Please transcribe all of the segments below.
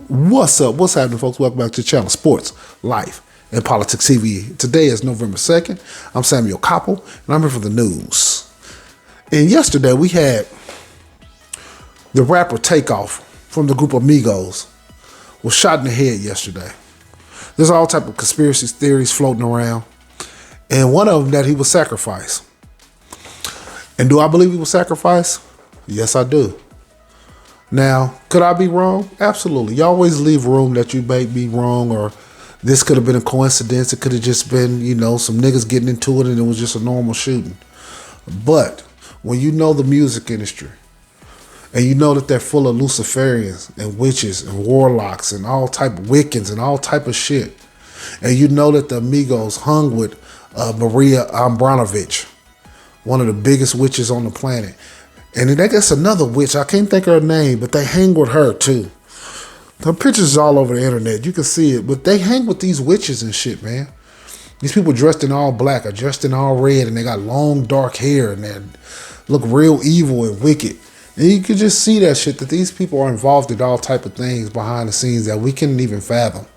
What's up? What's happening, folks? Welcome back to the channel, Sports, Life, and Politics TV. Today is November 2nd. I'm Samuel Koppel, and I'm here for the news. And yesterday, we had the rapper Takeoff from the group Amigos was shot in the head yesterday. There's all type of conspiracy theories floating around, and one of them that he was sacrificed. And do I believe he was sacrificed? Yes, I do. Now, could I be wrong? Absolutely. You always leave room that you may be wrong, or this could have been a coincidence. It could have just been, some niggas getting into it and it was just a normal shooting. But when you know the music industry and you know that they're full of Luciferians and witches and warlocks and all type of Wiccans and all type of shit, and you know that the Amigos hung with Maria Abramovich, one of the biggest witches on the planet. And then I guess another witch, I can't think of her name, but they hang with her too. Her pictures all over the internet. You can see it. But they hang with these witches and shit, man. These people dressed in all black or dressed in all red, and they got long dark hair and they look real evil and wicked. And you can just see that shit, that these people are involved in all type of things behind the scenes that we couldn't even fathom.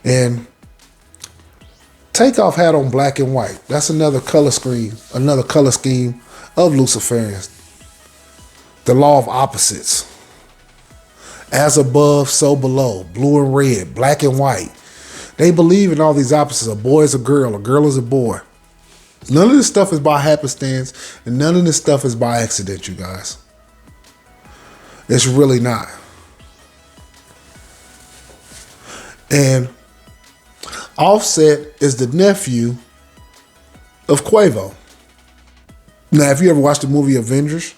And Takeoff had on black and white. That's another color scheme of Luciferians. The law of opposites. As above, so below. Blue and red, black and white. They believe in all these opposites. A boy is a girl is a boy. None of this stuff is by happenstance, and none of this stuff is by accident, you guys. It's really not. And Offset is the nephew of Quavo. Now, if you ever watched the movie Avengers,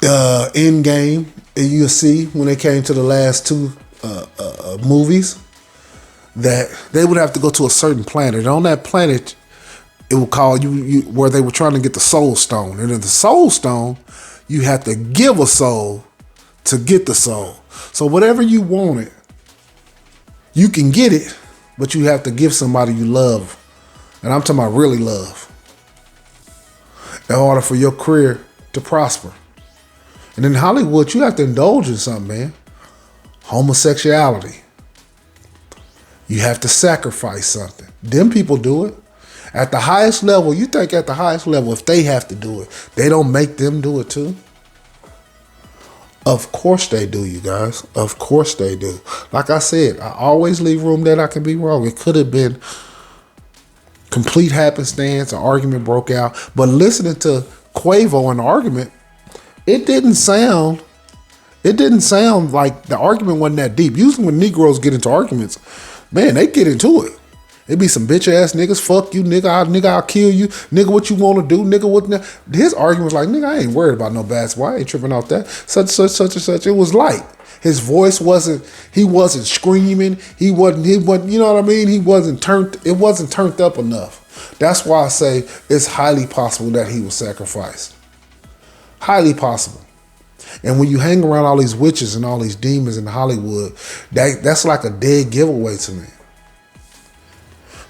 Endgame, and you'll see when they came to the last two movies that they would have to go to a certain planet. And on that planet, it would call you where they were trying to get the Soul Stone. And in the Soul Stone, you have to give a soul to get the soul. So whatever you wanted, you can get it, but you have to give somebody you love. And I'm talking about really love, in order for your career to prosper. And in Hollywood, you have to indulge in something, man. Homosexuality. You have to sacrifice something. Them people do it. At the highest level, you think at the highest level, if they have to do it, they don't make them do it too? Of course they do, you guys. Of course they do. Like I said, I always leave room that I can be wrong. It could have been complete happenstance, an argument broke out. But listening to Quavo in the argument, it didn't sound like the argument wasn't that deep. Usually when Negroes get into arguments, man, they get into it. It be some bitch ass niggas, fuck you, nigga, I'll kill you, nigga, what you want to do, nigga, what? His argument was like, nigga, I ain't worried about no basketball, I ain't tripping out that, such and such. It was light. His voice wasn't screaming. He wasn't, you know what I mean? It wasn't turned up enough. That's why I say it's highly possible that he was sacrificed. Highly possible. And when you hang around all these witches and all these demons in Hollywood, that's like a dead giveaway to me.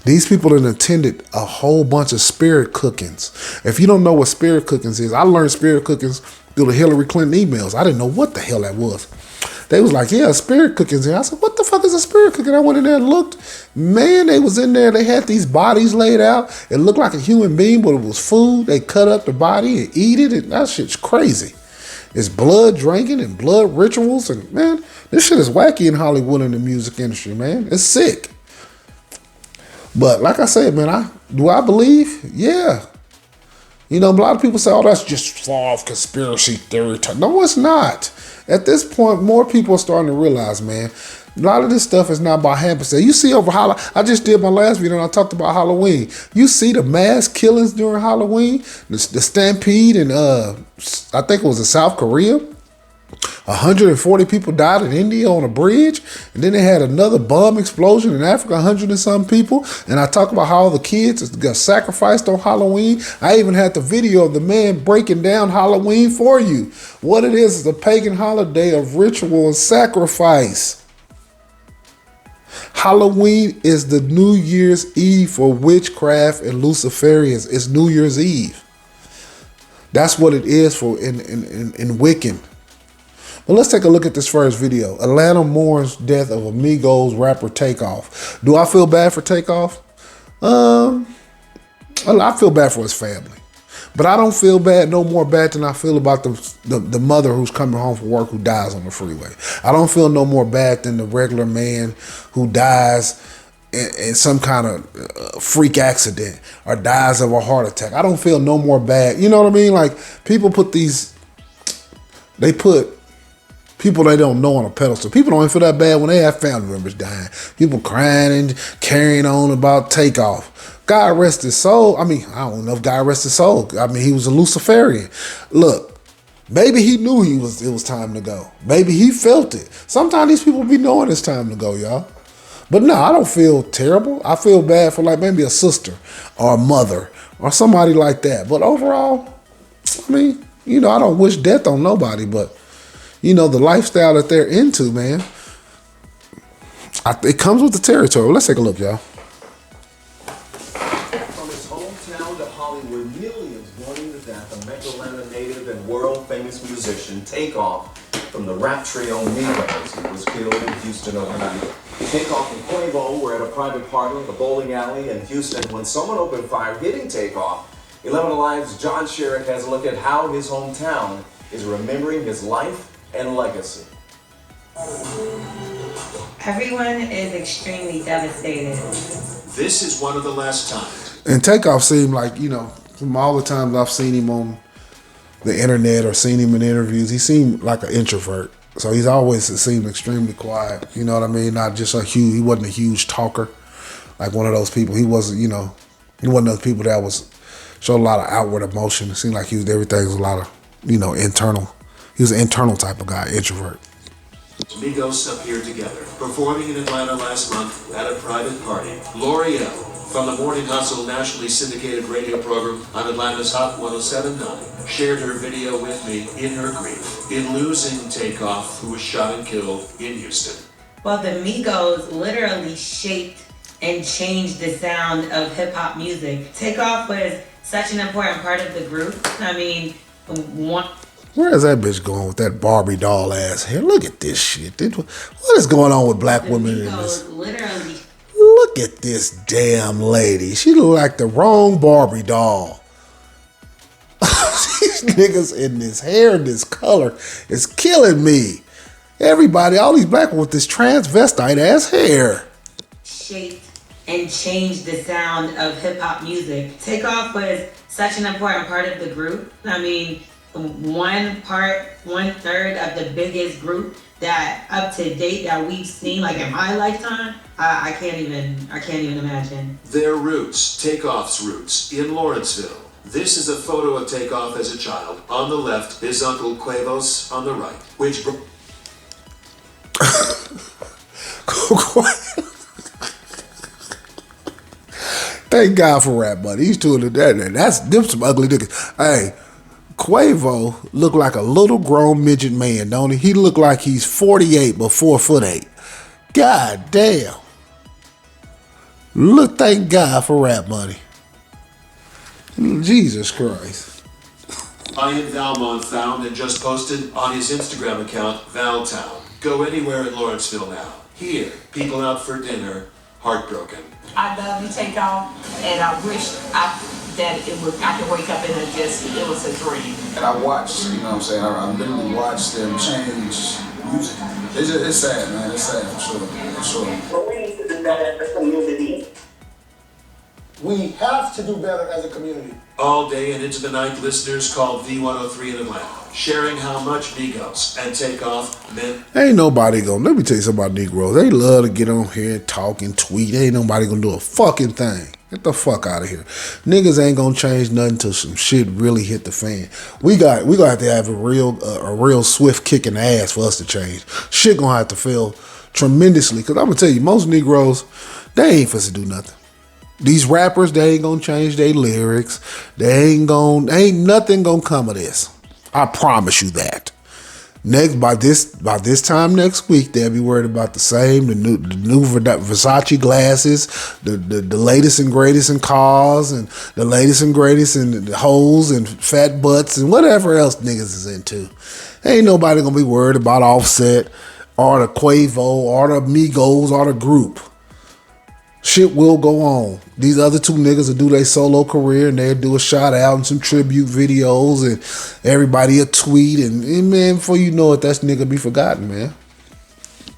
These people have attended a whole bunch of spirit cookings. If you don't know what spirit cookings is, I learned spirit cookings through the Hillary Clinton emails. I didn't know what the hell that was. They was like, yeah, spirit cookings. And I said, what the fuck is a spirit cooking? I went in there and looked. Man, they was in there. They had these bodies laid out. It looked like a human being, but it was food. They cut up the body and eat it. And that shit's crazy. It's blood drinking and blood rituals. And man, this shit is wacky in Hollywood and the music industry, man. It's sick. But like I said, man, do I believe? Yeah. A lot of people say, oh, that's just far off conspiracy theory. No, it's not. At this point, more people are starting to realize, man, a lot of this stuff is not by happenstance. You see over Halloween, I just did my last video and I talked about Halloween. You see the mass killings during Halloween, the stampede in, I think it was in South Korea. 140 people died in India on a bridge, and then they had another bomb explosion in Africa, 100 and some people. And I talk about how all the kids got sacrificed on Halloween. I even had the video of the man breaking down Halloween for you. What it is a pagan holiday of ritual and sacrifice. Halloween is the New Year's Eve for witchcraft and Luciferians. It's New Year's Eve. That's what it is for in Wiccan. But let's take a look at this first video. Atlanta mourns death of Amigos rapper Takeoff. Do I feel bad for Takeoff? I feel bad for his family. But I don't feel bad, no more bad than I feel about the mother who's coming home from work who dies on the freeway. I don't feel no more bad than the regular man who dies in some kind of freak accident or dies of a heart attack. I don't feel no more bad. You know what I mean? Like, people put people they don't know on a pedestal. People don't even feel that bad when they have family members dying. People crying and carrying on about Takeoff. God rest his soul. I mean, I don't know if God rest his soul. I mean, he was a Luciferian. Look, maybe he knew it was time to go. Maybe he felt it. Sometimes these people be knowing it's time to go, y'all. But no, I don't feel terrible. I feel bad for like maybe a sister or a mother or somebody like that. But overall, I mean, you know, I don't wish death on nobody, but you know, the lifestyle that they're into, man, it comes with the territory. Let's take a look, y'all. From his hometown to Hollywood, millions mourning the death of Atlanta native and world-famous musician Takeoff from the rap trio Migos, who was killed in Houston overnight. Takeoff and Quavo were at a private party at a bowling alley in Houston when someone opened fire, hitting Takeoff. 11 Alive's John Sherrick has a look at how his hometown is remembering his life and legacy. Everyone is extremely devastated. This is one of the last times. And Takeoff seemed like, you know, from all the times I've seen him on the internet or seen him in interviews, he seemed like an introvert. So he's always seemed extremely quiet. You know what I mean? Not just he wasn't a huge talker, like one of those people. He wasn't, you know, he wasn't those people that showed a lot of outward emotion. It seemed like everything was a lot of, you know, internal. He was an internal type of guy, introvert. Migos appeared together, performing in Atlanta last month at a private party. L'Oreal, from the Morning Hustle nationally syndicated radio program on Atlanta's Hot 107.9, shared her video with me in her grief in losing Takeoff, who was shot and killed in Houston. Well, the Migos literally shaped and changed the sound of hip-hop music. Takeoff was such an important part of the group. I mean, Where is that bitch going with that Barbie doll ass hair? Look at this shit. What is going on with black women in this? Literally. Look at this damn lady. She look like the wrong Barbie doll. These niggas in this hair and this color is killing me. Everybody, all these black women with this transvestite ass hair. Shaped and changed the sound of hip-hop music. Takeoff was such an important part of the group. I mean, 1/3 of the biggest group that up to date that we've seen, like in my lifetime, I can't even imagine. Their roots, Takeoff's roots, in Lawrenceville. This is a photo of Takeoff as a child. On the left, his uncle Quavos on the right, which Thank God for rap money. He's doing it that. That's them some ugly niggas. Hey, Quavo look like a little grown midget man, don't he? He look like he's 48 but 4'8". God damn. Look, thank God for rap money. Jesus Christ. Ian Valmont found and just posted on his Instagram account, Valtown. Go anywhere in Lawrenceville now. Here, people out for dinner, heartbroken. I love you, Takeoff, and I wish I could wake up and it was a dream. And I watched, you know what I'm saying, I literally watched them change music. It's sad, man, it's sad, for sure. But we need to do better as a community. We have to do better as a community. All day and into the night, listeners called V103 in Atlanta, sharing how much Migos and Takeoff meant. Ain't nobody gonna, let me tell you something about Negroes. They love to get on here and talk and tweet. Ain't nobody gonna do a fucking thing. Get the fuck out of here. Niggas ain't gonna change nothing till some shit really hit the fan. We gonna have to have a real swift kick in the ass for us to change. Shit gonna have to fail tremendously. Cause I'm gonna tell you, most Negroes, they ain't supposed to do nothing. These rappers, they ain't gonna change their lyrics. Ain't nothing gonna come of this. I promise you that. By this time next week, they'll be worried about the new Versace glasses, the latest and greatest in cars, and the latest and greatest in the hoes and fat butts and whatever else niggas is into. Ain't nobody gonna be worried about Offset or the Quavo or the Migos or the group. Shit will go on. These other two niggas will do their solo career and they'll do a shout out and some tribute videos and everybody a tweet and man, before you know it, that nigga be forgotten, man.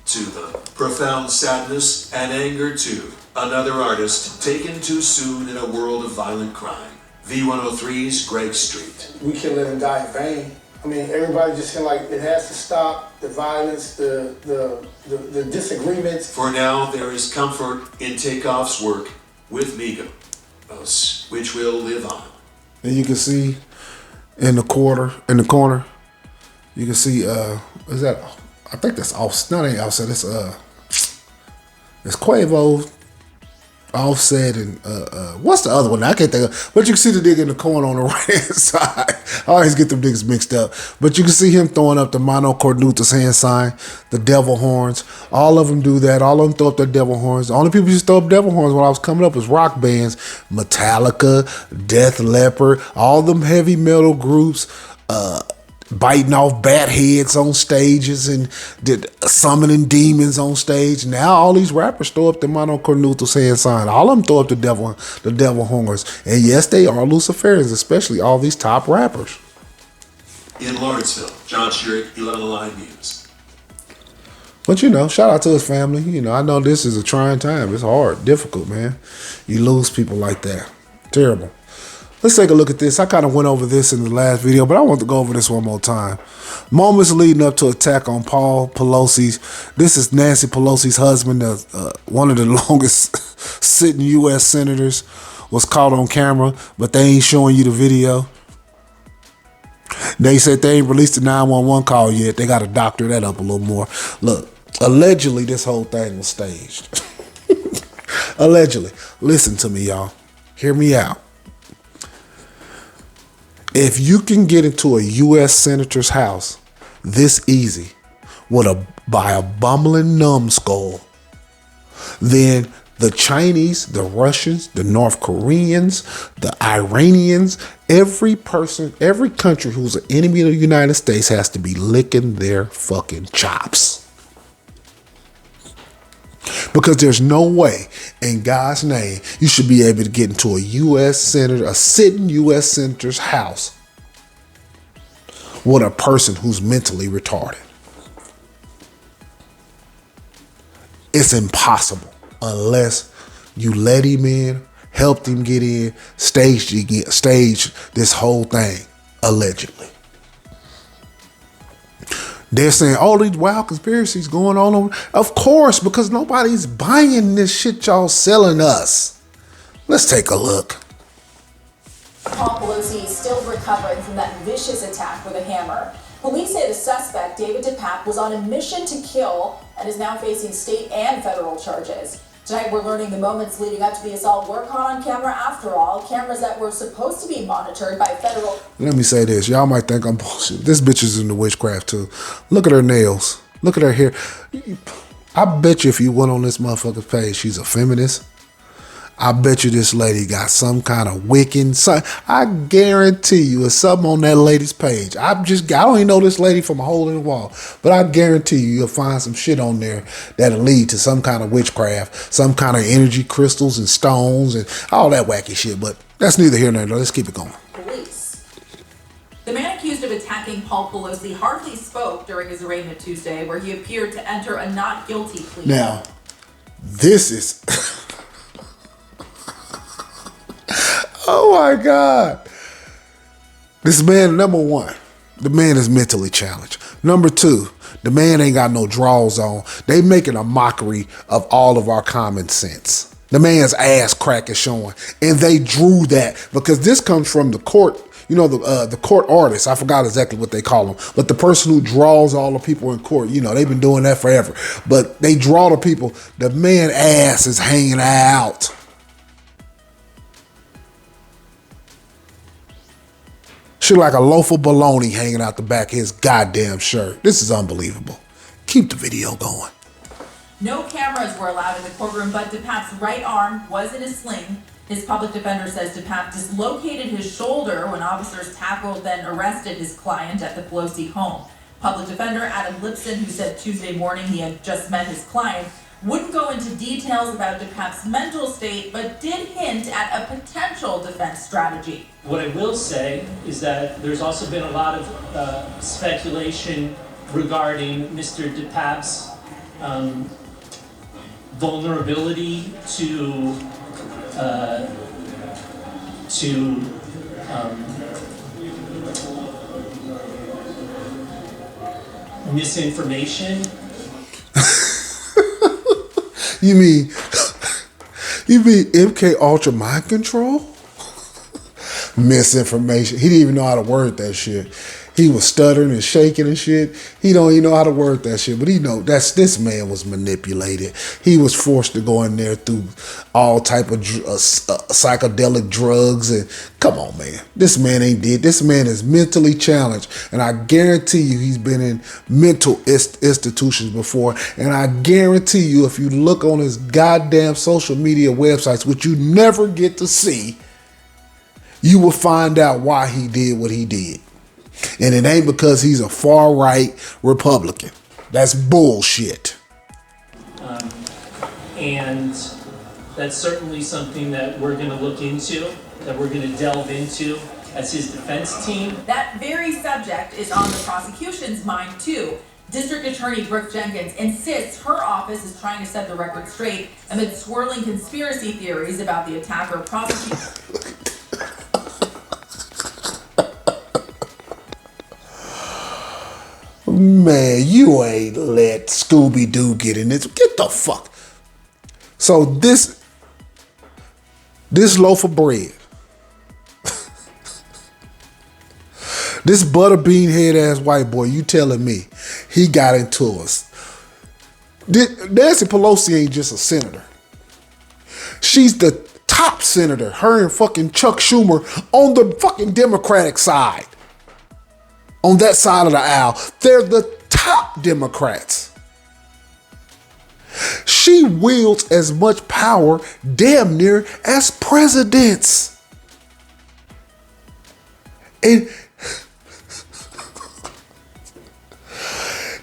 To the profound sadness and anger too. Another artist taken too soon in a world of violent crime. V103's Greg Street. We can't let him die in vain. I mean, everybody just saying like it has to stop, the violence, the disagreements. For now, there is comfort in Takeoff's work with Migos, which will live on. And you can see in the corner, you can see is that, I think that's Offset. No, it ain't Offset. It's Quavo, Offset, and what's the other one? I can't think of. But you can see the nigga in the corner on the right hand side. I always get them niggas mixed up. But you can see him throwing up the Mano Cornutus hand sign, the devil horns. All of them do that. All of them throw up their devil horns. The only people who used to throw up devil horns when I was coming up was rock bands, Metallica, Death Leppard, all them heavy metal groups. Biting off bat heads on stages and summoning demons on stage. Now all these rappers throw up the Mano Cornutus hand sign. All of them throw up the devil horns. And yes, they are Luciferians, especially all these top rappers. In Lawrenceville, John Sherrick, 11 Alive News. But you know, shout out to his family. You know, I know this is a trying time. It's hard, difficult, man. You lose people like that. Terrible. Let's take a look at this. I kind of went over this in the last video, but I want to go over this one more time. Moments leading up to attack on Paul Pelosi's. This is Nancy Pelosi's husband, one of the longest sitting U.S. senators, was caught on camera, but they ain't showing you the video. They said they ain't released the 911 call yet. They got to doctor that up a little more. Look, allegedly this whole thing was staged. Allegedly. Listen to me, y'all. Hear me out. If you can get into a U.S. senator's house this easy by a bumbling numbskull, then the Chinese, the Russians, the North Koreans, the Iranians, every country who's an enemy of the United States has to be licking their fucking chops. Because there's no way, in God's name, you should be able to get into a U.S. senator, a sitting U.S. senator's house with a person who's mentally retarded. It's impossible unless you let him in, helped him get in, staged this whole thing, allegedly. They're saying, oh, these wild conspiracies going on. Of course, because nobody's buying this shit y'all selling us. Let's take a look. Paul Pelosi is still recovering from that vicious attack with a hammer. Police say the suspect, David DePape, was on a mission to kill and is now facing state and federal charges. Tonight, we're learning the moments leading up to the assault were caught on camera after all. Cameras that were supposed to be monitored by federal... Let me say this. Y'all might think I'm bullshit. This bitch is into witchcraft, too. Look at her nails. Look at her hair. I bet you if you went on this motherfucker's page, she's a feminist. I bet you this lady got some kind of Wiccan. I guarantee you it's something on that lady's page. I don't even know this lady from a hole in the wall, but I guarantee you'll find some shit on there that'll lead to some kind of witchcraft, some kind of energy crystals and stones and all that wacky shit. But that's neither here nor there. Let's keep it going. Police. The man accused of attacking Paul Pelosi hardly spoke during his arraignment Tuesday, where he appeared to enter a not guilty plea. Now, this is... Oh my God. This man, number one, the man is mentally challenged. Number two, the man ain't got no draws on. They making a mockery of all of our common sense. The man's ass crack is showing. And they drew that because this comes from the court, you know, the court artists. I forgot exactly what they call them. But the person who draws all the people in court, you know, they've been doing that forever. But they draw the people. The man's ass is hanging out. Shit like a loaf of bologna hanging out the back of his goddamn shirt. This is unbelievable. Keep the video going. No cameras were allowed in the courtroom, but DePape's right arm was in a sling. His public defender says DePape dislocated his shoulder when officers tackled, then arrested his client at the Pelosi home. Public defender Adam Lipson, who said Tuesday morning he had just met his client, wouldn't go into details about DePapp's mental state, but did hint at a potential defense strategy. What I will say is that there's also been a lot of speculation regarding Mr. DePapp's vulnerability to misinformation. You mean MK Ultra mind control? Misinformation. He didn't even know how to word that shit. He was stuttering and shaking and shit. He don't even know how to word that shit. But he know this man was manipulated. He was forced to go in there through all type of psychedelic drugs. And come on, man. This man ain't dead. This man is mentally challenged. And I guarantee you he's been in mental institutions before. And I guarantee you if you look on his goddamn social media websites, which you never get to see, you will find out why he did what he did. And it ain't because he's a far-right Republican. That's bullshit. And that's certainly something that we're going to look into, that we're going to delve into as his defense team. That very subject is on the prosecution's mind, too. District Attorney Brooke Jenkins insists her office is trying to set the record straight amid swirling conspiracy theories about the attacker prosecutor. Man, you ain't let Scooby-Doo get in this. Get the fuck. So this loaf of bread, this butterbean head ass white boy, you telling me he got into us. Nancy Pelosi ain't just a senator. She's the top senator, her and fucking Chuck Schumer on the fucking Democratic side. On that side of the aisle, they're the top Democrats. She wields as much power, damn near, as presidents. And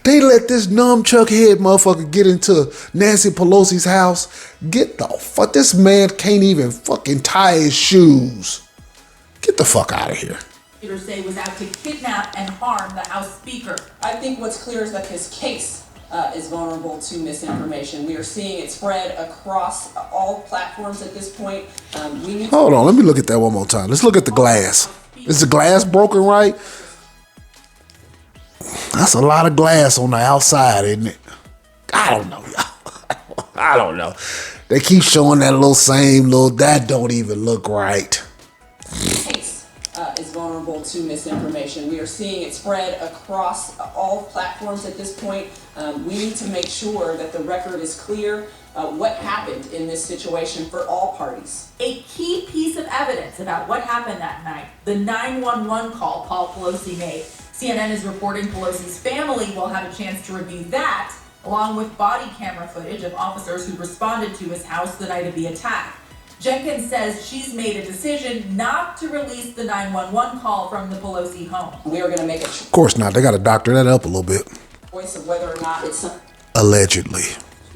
they let this numbchuck head motherfucker get into Nancy Pelosi's house. Get the fuck, this man can't even fucking tie his shoes. Get the fuck out of here. Say was out to kidnap and harm the House Speaker. I think what's clear is that his case is vulnerable to misinformation. We are seeing it spread across all platforms at this point. Hold on, let me look at that one more time. Let's look at the glass. Is the glass broken right? That's a lot of glass on the outside, isn't it? I don't know, y'all. I don't know. They keep showing that that don't even look right. Is vulnerable to misinformation. We are seeing it spread across all platforms at this point. We need to make sure that the record is clear what happened in this situation for all parties. A key piece of evidence about what happened that night, the 911 call Paul Pelosi made. CNN is reporting Pelosi's family will have a chance to review that, along with body camera footage of officers who responded to his house the night of the attack. Jenkins says she's made a decision not to release the 911 call from the Pelosi home. We are going to make a Of course not. They got to doctor that up a little bit. choice of whether or not it's Allegedly.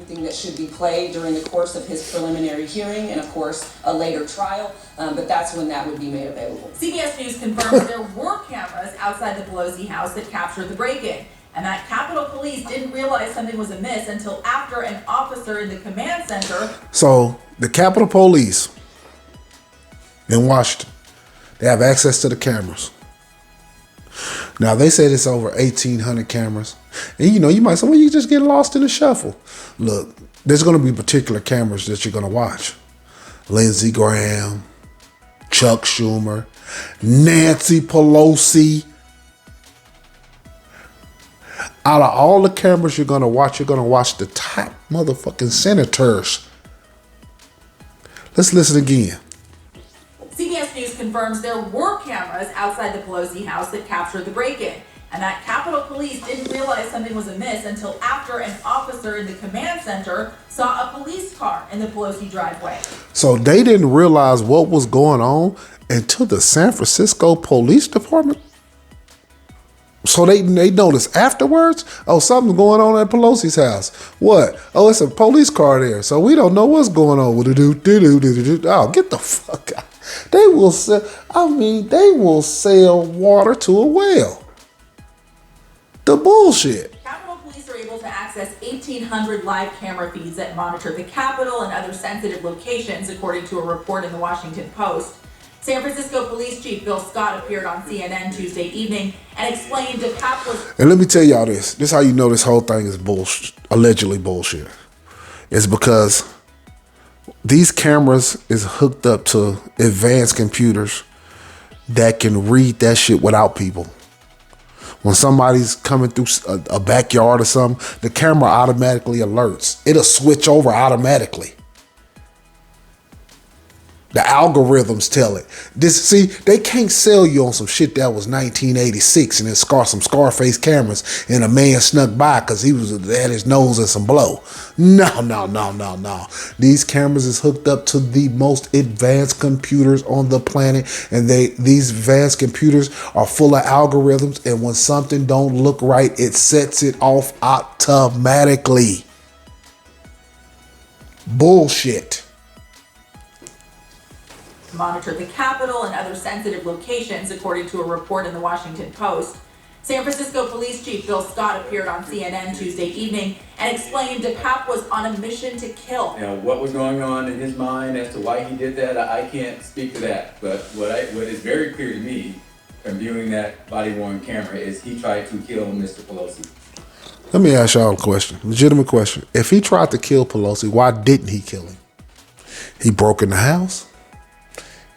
something that should be played during the course of his preliminary hearing and, of course, a later trial. But that's when that would be made available. CBS News confirms there were cameras outside the Pelosi house that captured the break-in, and that Capitol Police didn't realize something was amiss until after an officer in the command center. So the Capitol Police in Washington, they have access to the cameras. Now they said it's over 1,800 cameras, and you might say, well, you just get lost in the shuffle. Look, there's going to be particular cameras that you're going to watch. Lindsey Graham, Chuck Schumer, Nancy Pelosi. Out of all the cameras you're going to watch the top motherfucking senators. Let's listen again. CBS News confirms there were cameras outside the Pelosi house that captured the break-in, and that Capitol Police didn't realize something was amiss until after an officer in the command center saw a police car in the Pelosi driveway. So they didn't realize what was going on until the San Francisco Police Department? So they notice afterwards, oh, something's going on at Pelosi's house. What? Oh, it's a police car there. So we don't know what's going on with it. Oh, get the fuck out. They will sell water to a whale. The bullshit. Capitol Police are able to access 1,800 live camera feeds that monitor the Capitol and other sensitive locations, according to a report in the Washington Post. San Francisco Police Chief Bill Scott appeared on CNN Tuesday evening and explained DePape was... And let me tell y'all this. This is how you know this whole thing is bullshit, allegedly bullshit. It's because these cameras is hooked up to advanced computers that can read that shit without people. When somebody's coming through a backyard or something, the camera automatically alerts. It'll switch over automatically. The algorithms tell it. They can't sell you on some shit that was 1986 and it's some Scarface cameras and a man snuck by because he was at his nose and some blow. No. These cameras is hooked up to the most advanced computers on the planet, and these advanced computers are full of algorithms, and when something don't look right, it sets it off automatically. Bullshit. Monitor the Capitol and other sensitive locations, according to a report in the Washington Post. San Francisco Police Chief Bill Scott appeared on CNN Tuesday evening and explained DePape was on a mission to kill. Now, what was going on in his mind as to why he did that, I can't speak to that. But what is very clear to me from viewing that body-worn camera is he tried to kill Mr. Pelosi. Let me ask y'all a question, legitimate question. If he tried to kill Pelosi, why didn't he kill him? He broke in the house.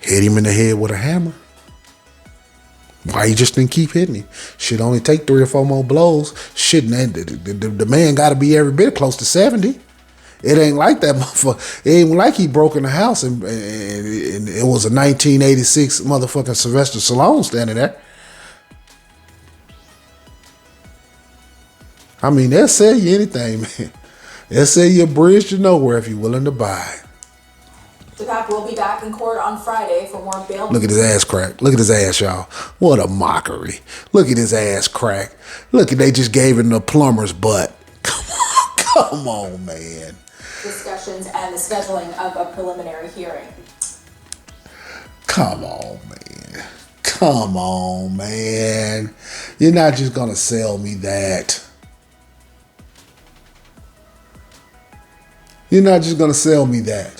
Hit him in the head with a hammer. Why you just didn't keep hitting him? Shit only take 3 or 4 more blows. Shit, man, the man got to be every bit close to 70. It ain't like that motherfucker. It ain't like he broke in the house and it was a 1986 motherfucking Sylvester Stallone standing there. I mean, they'll sell you anything, man. They'll sell you a bridge to nowhere if you're willing to buy it. DePape will be back in court on Friday for more bail. Look at his ass crack. Look at his ass, y'all. What a mockery. Look at his ass crack. Look at, they just gave him the plumber's butt. Come on, man. Discussions and the scheduling of a preliminary hearing. Come on, man. Come on, man. You're not just going to sell me that. You're not just going to sell me that.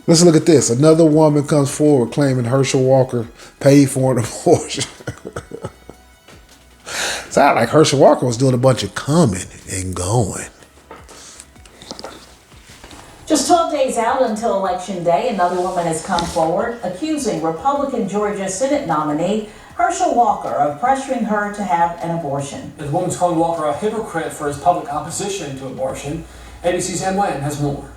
Let's look at this. Another woman comes forward claiming Herschel Walker paid for an abortion. Sounded like Herschel Walker was doing a bunch of coming and going. Just 12 days out until Election Day, another woman has come forward accusing Republican Georgia Senate nominee Herschel Walker of pressuring her to have an abortion. The woman's calling Walker a hypocrite for his public opposition to abortion. ABC's Ann Wynn has more.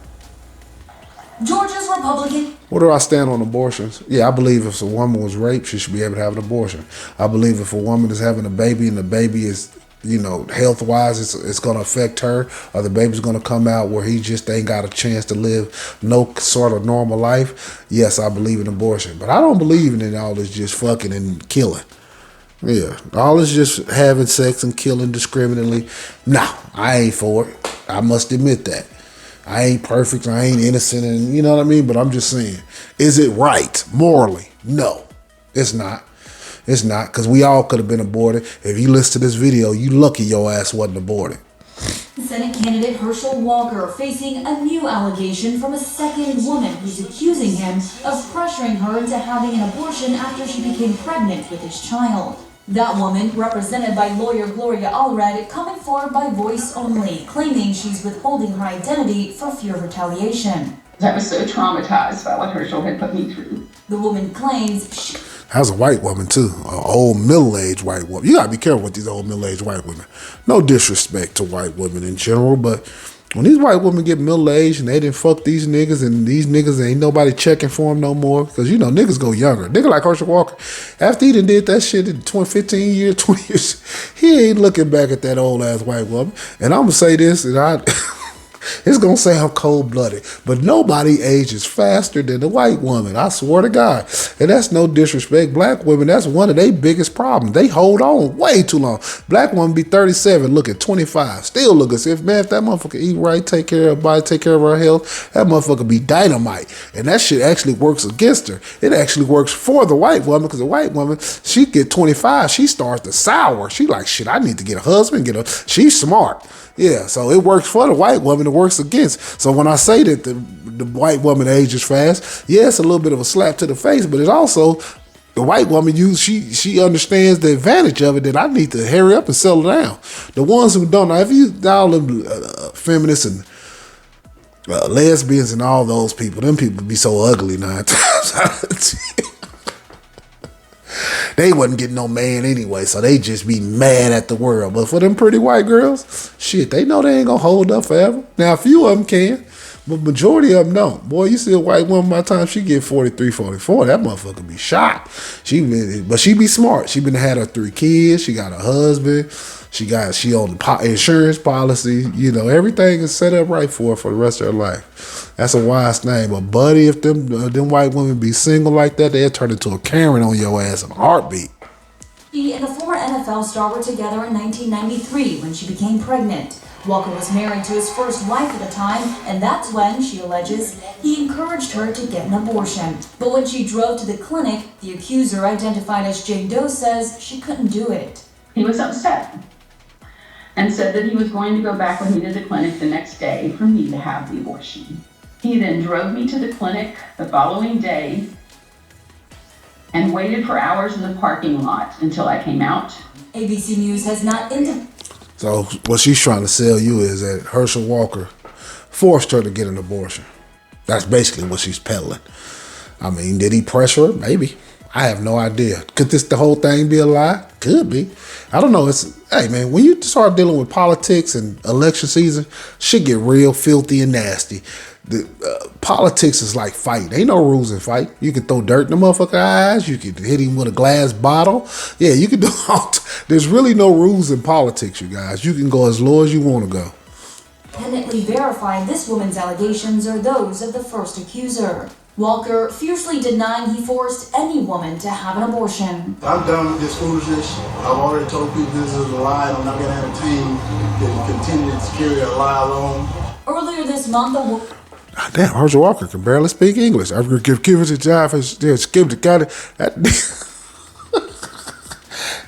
Georgia's Republican. Where do I stand on abortions? Yeah, I believe if a woman was raped, she should be able to have an abortion. I believe if a woman is having a baby and the baby is, health-wise, it's going to affect her, or the baby's going to come out where he just ain't got a chance to live no sort of normal life, yes, I believe in abortion. But I don't believe in all this just fucking and killing. Yeah, all this just having sex and killing discriminately. No, I ain't for it. I must admit that. I ain't perfect, I ain't innocent, and you know what I mean? But I'm just saying, is it right morally? No, it's not. It's not, because we all could have been aborted. If you listen to this video, you lucky your ass wasn't aborted. Senate candidate Herschel Walker facing a new allegation from a second woman who's accusing him of pressuring her into having an abortion after she became pregnant with his child. That woman, represented by lawyer Gloria Allred, coming forward by voice only, claiming she's withholding her identity for fear of retaliation. I was so traumatized by what Herschel had put me through. The woman claims That's a white woman too, an old middle-aged white woman. You gotta be careful with these old middle-aged white women. No disrespect to white women in general, but when these white women get middle-aged and they didn't fuck these niggas, and these niggas ain't nobody checking for them no more, because niggas go younger. Nigga like Herschel Walker, after he done did that shit in 15 years, 20 years, he ain't looking back at that old-ass white woman. And I'm gonna say this, and It's gonna say I'm cold-blooded, but nobody ages faster than the white woman. I swear to God. And that's no disrespect. Black women, that's one of their biggest problems. They hold on way too long. Black woman be 37, look at 25, still look as if, man, if that motherfucker eat right, take care of her body, take care of her health, that motherfucker be dynamite. And that shit actually works against her. It actually works for the white woman, because the white woman, she get 25, she starts to sour. She like, shit, I need to get a husband, she's smart. Yeah, so it works for the white woman, it works against. So when I say that the white woman ages fast, yeah, it's a little bit of a slap to the face, but it's also the white woman, she understands the advantage of it, that I need to hurry up and settle down. The ones who don't know, if you all them feminists and lesbians and all those people, them people be so ugly 9 times out of 10. They wasn't getting no man anyway, so they just be mad at the world. But for them pretty white girls, shit, they know they ain't gonna hold up forever. Now, a few of them can, but majority of them don't. Boy, you see a white woman by the time she get 43, 44, that motherfucker be shot. But she be smart. She been had her 3 kids. She got a husband. She on the insurance policy. You know, everything is set up right for her for the rest of her life. That's a wise thing. But buddy, if them white women be single like that, they'll turn into a Karen on your ass in a heartbeat. She and the former NFL star were together in 1993 when she became pregnant. Walker was married to his first wife at the time, and that's when, she alleges, he encouraged her to get an abortion. But when she drove to the clinic, the accuser, identified as Jane Doe, says she couldn't do it. He was upset and said that he was going to go back with me to the clinic the next day for me to have the abortion. He then drove me to the clinic the following day and waited for hours in the parking lot until I came out. ABC News has not So what she's trying to sell you is that Herschel Walker forced her to get an abortion. That's basically what she's peddling. I mean, did he pressure her? Maybe. I have no idea. Could the whole thing be a lie? Could be. I don't know. Hey man, when you start dealing with politics and election season, shit get real filthy and nasty. Politics is like fighting. Ain't no rules in fight. You can throw dirt in the motherfucker's eyes. You can hit him with a glass bottle. Yeah, you can do all. There's really no rules in politics, you guys. You can go as low as you want to go. independently verify this woman's allegations are those of the first accuser. Walker fiercely denying he forced any woman to have an abortion. I'm done with this foolishness. I've already told people this is a lie, and I'm not going to entertain the continued to carry a lie alone. Earlier this month, damn, Herschel Walker can barely speak English. I'm going to give it a job for skip the guy.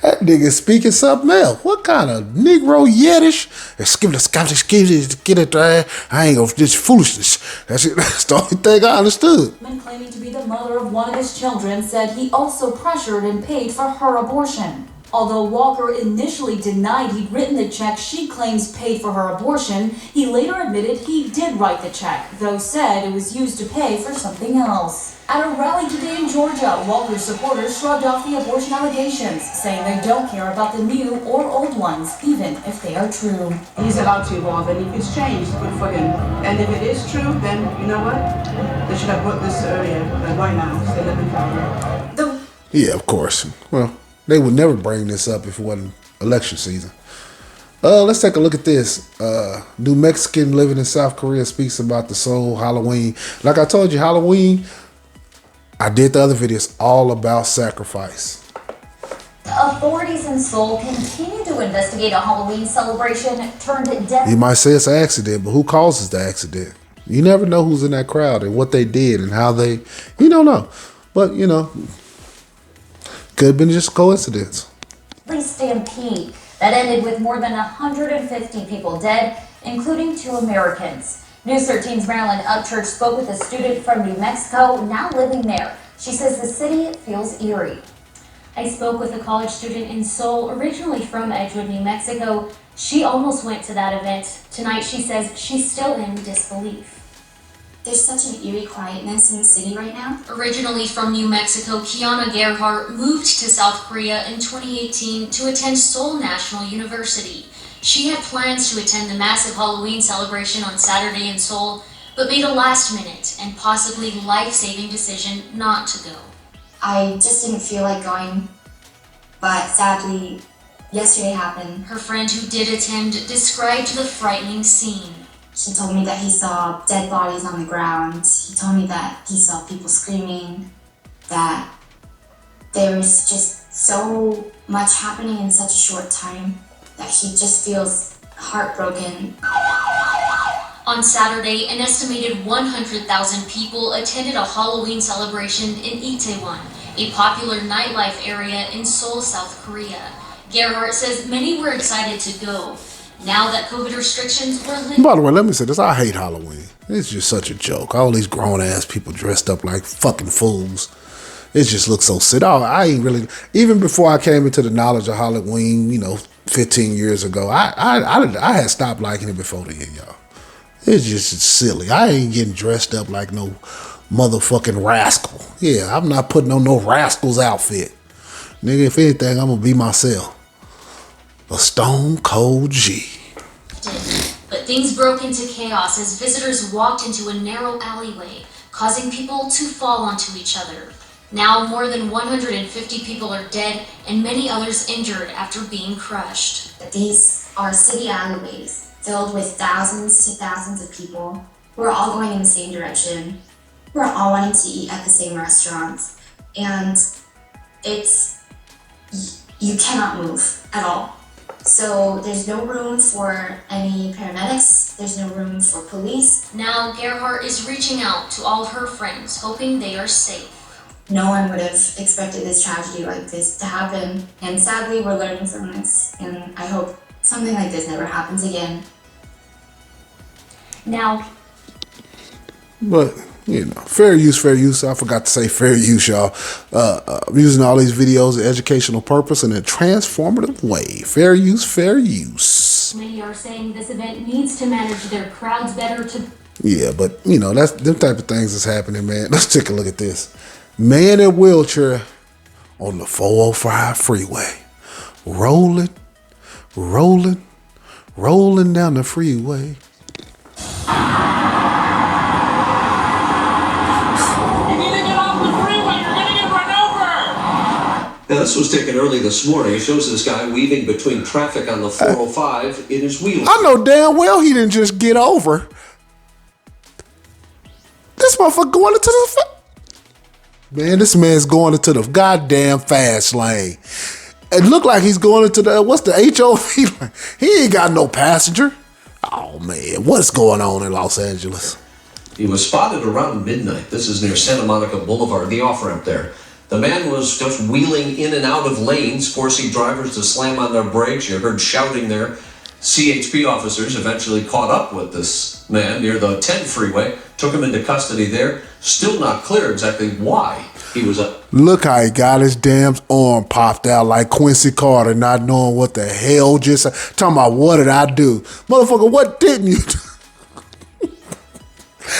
That nigga speaking something else. What kind of Negro Yiddish? Get it there. I ain't gonna this foolishness. That's it. That's the only thing I understood. Man claiming to be the mother of one of his children said he also pressured and paid for her abortion. Although Walker initially denied he'd written the check she claims paid for her abortion, he later admitted he did write the check, though said it was used to pay for something else. At a rally today in Georgia, Walker's supporters shrugged off the abortion allegations, saying they don't care about the new or old ones, even if they are true. He's allowed to evolve, and if it's changed, good for him. And if it is true, then you know what? They should have brought this earlier, but right now, instead of it. Yeah, of course. Well, they would never bring this up if it wasn't election season. Let's take a look at this. New Mexican living in South Korea speaks about the Seoul Halloween. Like I told you, Halloween, I did the other videos all about sacrifice. Authorities in Seoul continue to investigate a Halloween celebration turned death. You might say it's an accident, but who causes the accident? You never know who's in that crowd and what they did and how they, you don't know. But, you know, could have been just a coincidence. Police stampede that ended with more than 150 people dead, including 2 Americans. News 13's Marilyn Upchurch spoke with a student from New Mexico, now living there. She says the city feels eerie. I spoke with a college student in Seoul, originally from Edgewood, New Mexico. She almost went to that event. Tonight she says she's still in disbelief. There's such an eerie quietness in the city right now. Originally from New Mexico, Kiana Gerhardt moved to South Korea in 2018 to attend Seoul National University. She had plans to attend the massive Halloween celebration on Saturday in Seoul, but made a last-minute and possibly life-saving decision not to go. I just didn't feel like going, but sadly, yesterday happened. Her friend who did attend described the frightening scene. He told me that he saw dead bodies on the ground. He told me that he saw people screaming, that there was just so much happening in such a short time that he just feels heartbroken. On Saturday, an estimated 100,000 people attended a Halloween celebration in Itaewon, a popular nightlife area in Seoul, South Korea. Gerhardt says many were excited to go. Now that COVID restrictions were lifted. By the way, let me say this. I hate Halloween. It's just such a joke. All these grown-ass people dressed up like fucking fools. It just looks so silly. I ain't really... Even before I came into the knowledge of Halloween, 15 years ago, I had stopped liking it before then, y'all. It's just silly. I ain't getting dressed up like no motherfucking rascal. Yeah, I'm not putting on no rascal's outfit. Nigga, if anything, I'm gonna be myself. A stone cold G. But things broke into chaos as visitors walked into a narrow alleyway, causing people to fall onto each other. Now more than 150 people are dead and many others injured after being crushed. These are city alleyways filled with thousands to thousands of people who are all going in the same direction, who are all wanting to eat at the same restaurants. And you cannot move at all. So there's no room for any paramedics, there's no room for police. Now Gerhardt is reaching out to all her friends, hoping they are safe. No one would have expected this tragedy like this to happen. And sadly, we're learning from this. And I hope something like this never happens again. Now, but fair use. I forgot to say fair use, y'all. I'm using all these videos in educational purpose in a transformative way. Fair use. many are saying this event needs to manage their crowds better to... Yeah, but, that's them type of things that's happening, man. Let's take a look at this. Man in wheelchair on the 405 freeway. Rolling down the freeway. Now, this was taken early this morning. It shows this guy weaving between traffic on the 405 in his wheelchair. I know damn well he didn't just get over. This motherfucker going into the... Man, this man's going into the goddamn fast lane. It looked like he's going into the... What's the HOV lane? He ain't got no passenger. Oh, man. What's going on in Los Angeles? He was spotted around midnight. This is near Santa Monica Boulevard, the off-ramp there. The man was just wheeling in and out of lanes, forcing drivers to slam on their brakes. You heard shouting there. CHP officers eventually caught up with this man near the 10 freeway, took him into custody there. Still not clear exactly why he was up. Look how he got his damn arm popped out like Quincy Carter, not knowing what the hell just... Talking about, what did I do? Motherfucker, what didn't you do?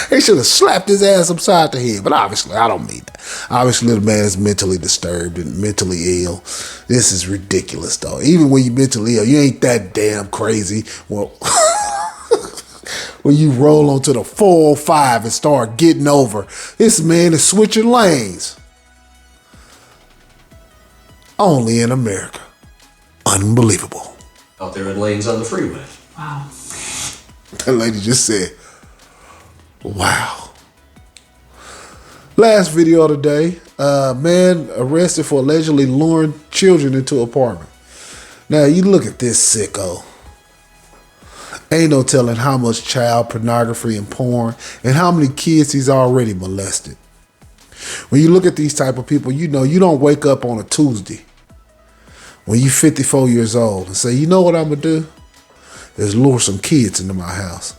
They should have slapped his ass upside the head. But obviously, I don't mean that. Obviously, the man is mentally disturbed and mentally ill. This is ridiculous, though. Even when you're mentally ill, you ain't that damn crazy. Well, when you roll onto the 405 and start getting over, this man is switching lanes. Only in America. Unbelievable. Out there in lanes on the freeway. Wow. That lady just said, wow. Last video of the day, man arrested for allegedly luring children into an apartment. Now, you look at this sicko. Ain't no telling how much child pornography and porn and how many kids he's already molested. When you look at these type of people, you don't wake up on a Tuesday when you 54 years old and say, you know what I'm going to do? Is lure some kids into my house.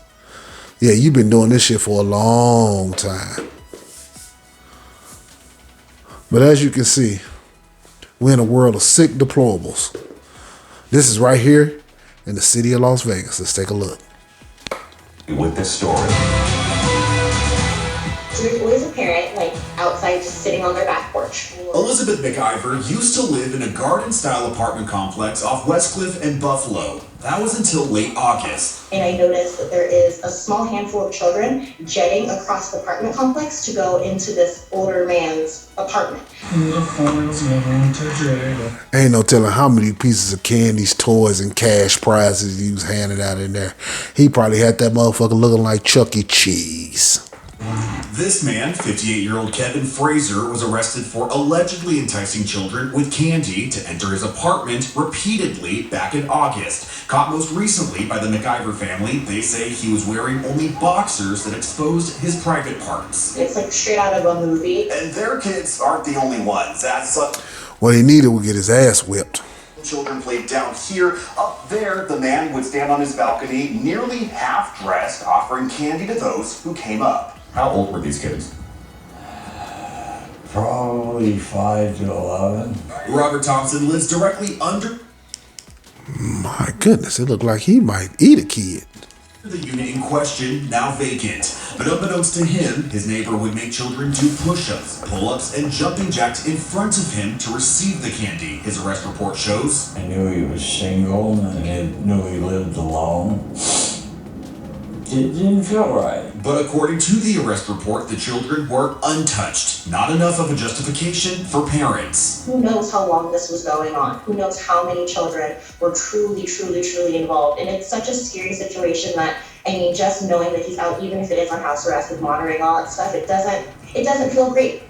Yeah, you've been doing this shit for a long time. But as you can see, we're in a world of sick deplorables. This is right here in the city of Las Vegas. Let's take a look. With this story. So there's always a parent, outside just sitting on their back porch. Elizabeth McIver used to live in a garden-style apartment complex off Westcliff and Buffalo. That was until late August. And I noticed that there is a small handful of children jetting across the apartment complex to go into this older man's apartment. Ain't no telling how many pieces of candies, toys, and cash prizes he was handing out in there. He probably had that motherfucker looking like Chuck E. Cheese. This man, 58-year-old Kevin Fraser, was arrested for allegedly enticing children with candy to enter his apartment repeatedly back in August. Caught most recently by the MacIver family, they say he was wearing only boxers that exposed his private parts. It's like straight out of a movie. And their kids aren't the only ones. What he needed would get his ass whipped. Children played down here. Up there, the man would stand on his balcony, nearly half-dressed, offering candy to those who came up. How old were these kids? Probably 5 to 11. Robert Thompson lives directly under My goodness, it looked like he might eat a kid. the unit in question, now vacant. But unbeknownst to him, his neighbor would make children do push-ups, pull-ups, and jumping jacks in front of him to receive the candy, his arrest report shows. I knew he was single and I knew he lived alone. It didn't feel right. But according to the arrest report, the children were untouched. Not enough of a justification for parents. Who knows how long this was going on? Who knows how many children were truly, truly, truly involved? And it's such a scary situation that, I mean, just knowing that he's out, even if it is on house arrest with monitoring, all that stuff, it doesn't feel great.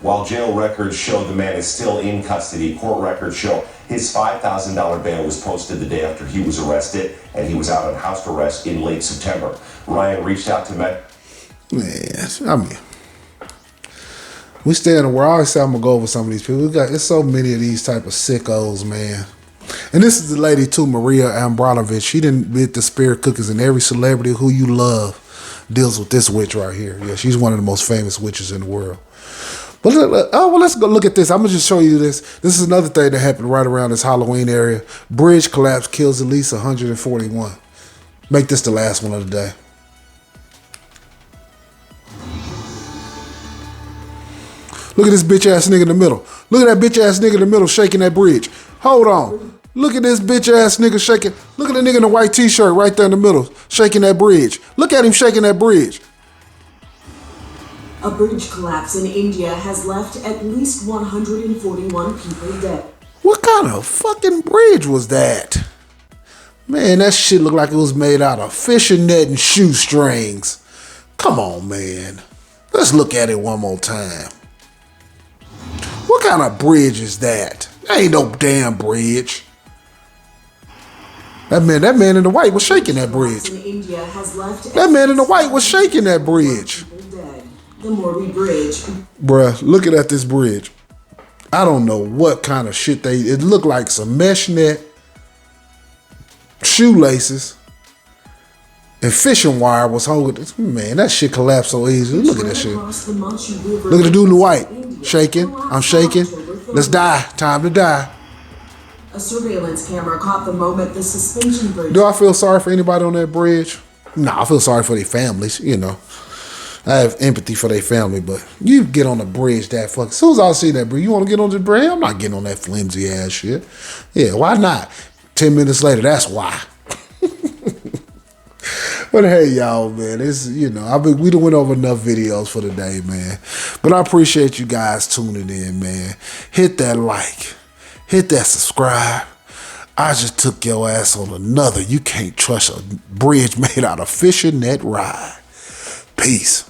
While jail records show the man is still in custody, court records show his $5,000 bail was posted the day after he was arrested, and he was out on house arrest in late September. Ryan reached out to Man, I mean, we stay in the world. I always say I'm gonna go over some of these people. There's so many of these type of sickos, man. And this is the lady too, Maria Ambranovich. She didn't bid the spirit cookies, and every celebrity who you love deals with this witch right here. Yeah, she's one of the most famous witches in the world. But let's go look at this. I'm gonna just show you this. This is another thing that happened right around this Halloween area. Bridge collapse kills at least 141. Make this the last one of the day. Look at this bitch ass nigga in the middle. Look at that bitch ass nigga in the middle shaking that bridge. Hold on. Look at this bitch ass nigga shaking. Look at the nigga in the white t-shirt right there in the middle shaking that bridge. Look at him shaking that bridge. A bridge collapse in India has left at least 141 people dead. What kind of fucking bridge was that? Man, that shit looked like it was made out of fishing net and shoestrings. Come on, man. Let's look at it one more time. What kind of bridge is that? That ain't no damn bridge. That man in the white was shaking that bridge. That man in the white was shaking that bridge. The Morby Bridge. Bruh, looking at this bridge. I don't know what kind of shit it looked like some mesh net, shoelaces, and fishing wire was holding. Man, that shit collapsed so easily. Look at that shit. Look at the dude in the white. Shaking. I'm shaking. Let's die. Time to die. A surveillance camera caught the moment the suspension bridge. Do I feel sorry for anybody on that bridge? No, I feel sorry for their families, you know. I have empathy for their family, but you get on the bridge that fucking. As soon as I see that bridge, you want to get on the bridge? I'm not getting on that flimsy ass shit. Yeah, why not? 10 minutes later, that's why. But hey, y'all, man, it's, you know, we done went over enough videos for today, man. But I appreciate you guys tuning in, man. Hit that like, hit that subscribe. I just took your ass on another. You can't trust a bridge made out of fishing net ride. Peace.